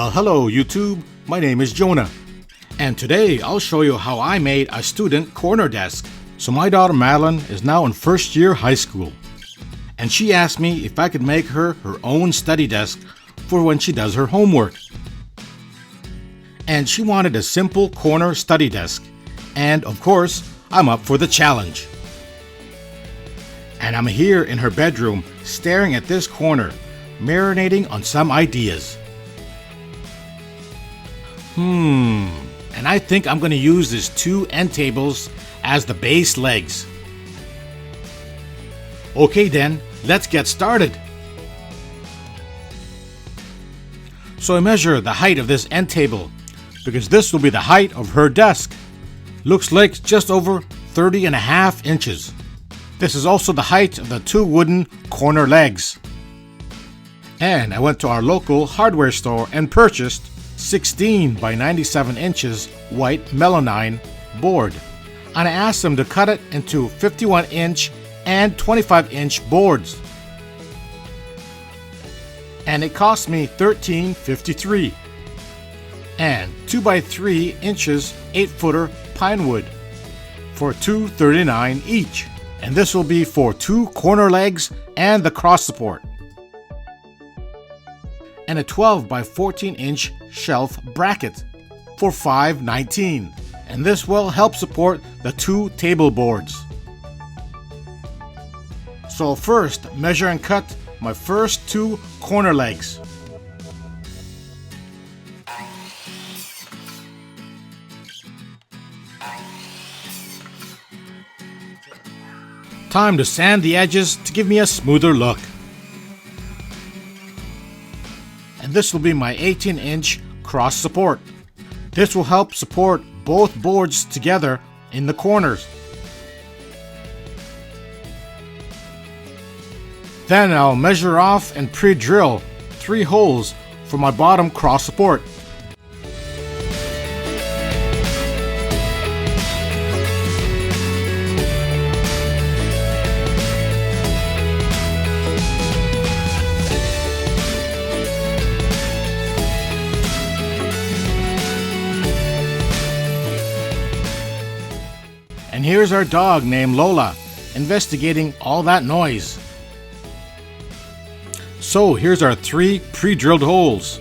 Well, hello YouTube, my name is Jonah, and today I'll show you how I made a student corner desk. So my daughter Madeline is now in first year high school, and she asked me if I could make her own study desk for when she does her homework. And she wanted a simple corner study desk, and of course, I'm up for the challenge. And I'm here in her bedroom staring at this corner, marinating on some ideas. And I think I'm going to use these two end tables as the base legs. Okay then, let's get started. So I measure the height of this end table, because this will be the height of her desk. Looks like just over 30.5 inches. This is also the height of the two wooden corner legs. And I went to our local hardware store and purchased 16 by 97 inches white melamine board. And I asked them to cut it into 51-inch and 25-inch boards. And it cost me $13.53. And 2 by 3 inches 8-footer pine wood for $2.39 each. And this will be for two corner legs and the cross support. And a 12 by 14 inch shelf bracket for $5.19. And this will help support the two table boards. So first, measure and cut my first two corner legs. Time to sand the edges to give me a smoother look. And this will be my 18-inch cross support. This will help support both boards together in the corners. Then I'll measure off and pre-drill 3 holes for my bottom cross support. And here's our dog named Lola, investigating all that noise. So here's our 3 pre-drilled holes.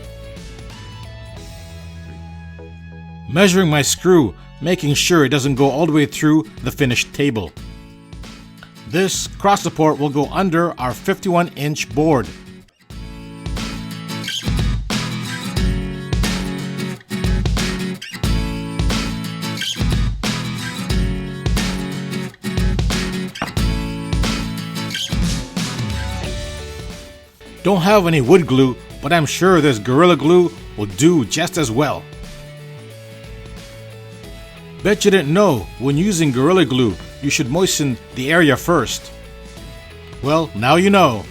Measuring my screw, making sure it doesn't go all the way through the finished table. This cross support will go under our 51-inch board. Don't have any wood glue, but I'm sure this Gorilla Glue will do just as well. Bet you didn't know, when using Gorilla Glue, you should moisten the area first. Well, now you know.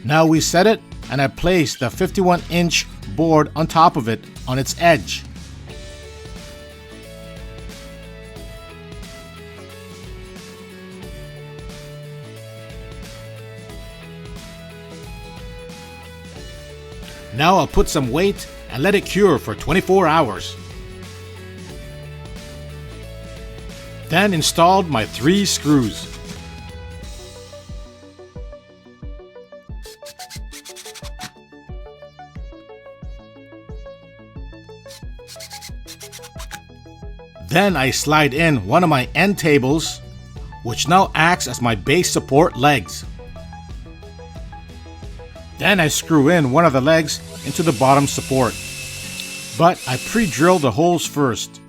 Now we set it, and I place the 51-inch board on top of it on its edge. Now I'll put some weight and let it cure for 24 hours. Then installed my 3 screws. Then I slide in one of my end tables, which now acts as my base support legs. Then I screw in one of the legs into the bottom support, but I pre-drill the holes first.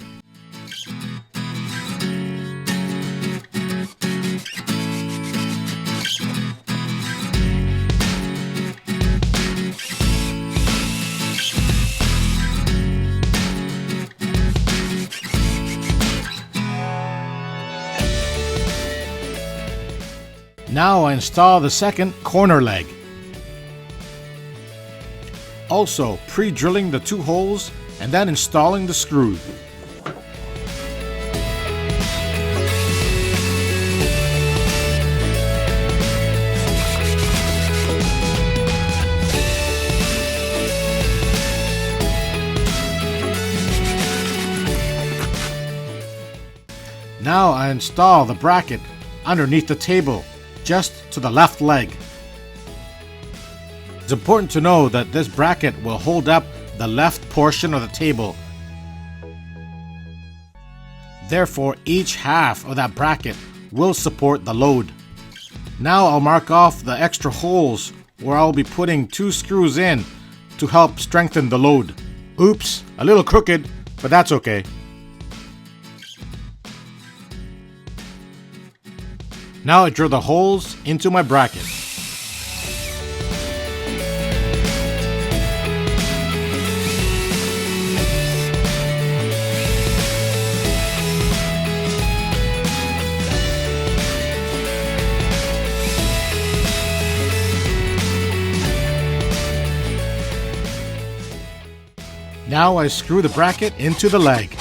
Now I install the second corner leg. Also, pre-drilling the 2 holes and then installing the screw. Now I install the bracket underneath the table, just to the left leg. It's important to know that this bracket will hold up the left portion of the table. Therefore, each half of that bracket will support the load. Now I'll mark off the extra holes where I'll be putting 2 screws in to help strengthen the load. Oops, a little crooked, but that's okay. Now I drill the holes into my bracket. Now I screw the bracket into the leg.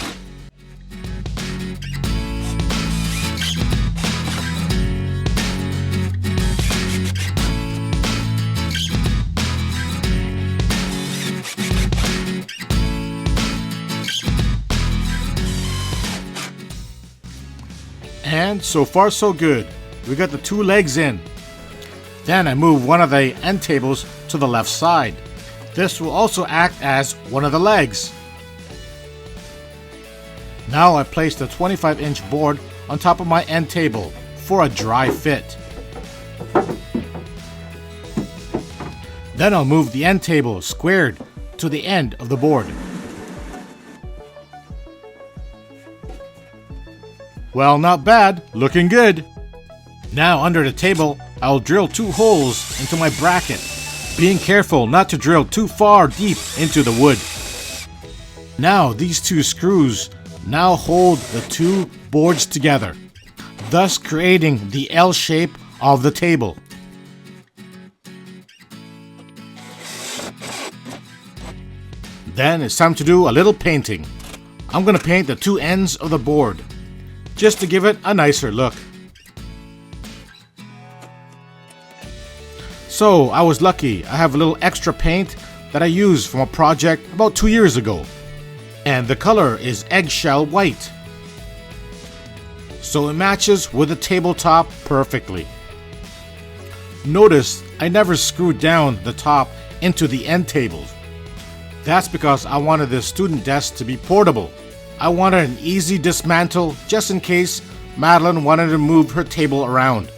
And so far so good. We got the 2 legs in. Then I move one of the end tables to the left side. This will also act as one of the legs. Now I place the 25-inch board on top of my end table for a dry fit. Then I'll move the end table squared to the end of the board. Well, not bad, looking good. Now under the table, I'll drill 2 holes into my bracket, being careful not to drill too far deep into the wood. Now these 2 screws now hold the 2 boards together, thus creating the L shape of the table. Then it's time to do a little painting. I'm going to paint the 2 ends of the board, just to give it a nicer look. So I was lucky, I have a little extra paint that I used from a project about 2 years ago. And the color is eggshell white. So it matches with the tabletop perfectly. Notice I never screwed down the top into the end tables. That's because I wanted this student desk to be portable. I wanted an easy dismantle just in case Madeline wanted to move her table around.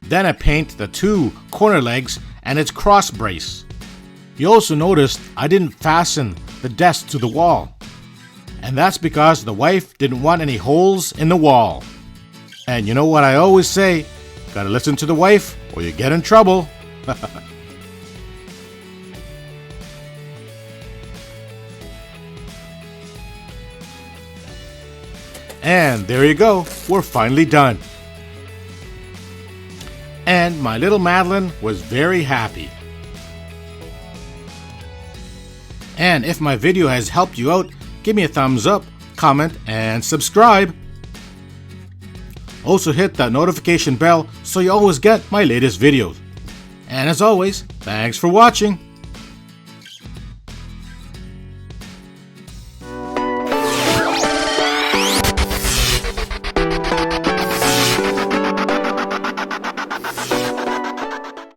Then I paint the 2 corner legs and its cross brace. You also noticed I didn't fasten the desk to the wall. And that's because the wife didn't want any holes in the wall. And you know what I always say, gotta listen to the wife or you get in trouble. And there you go, we're finally done. And my little Madeline was very happy. And if my video has helped you out, give me a thumbs up, comment, and subscribe. Also hit that notification bell so you always get my latest videos. And as always, thanks for watching.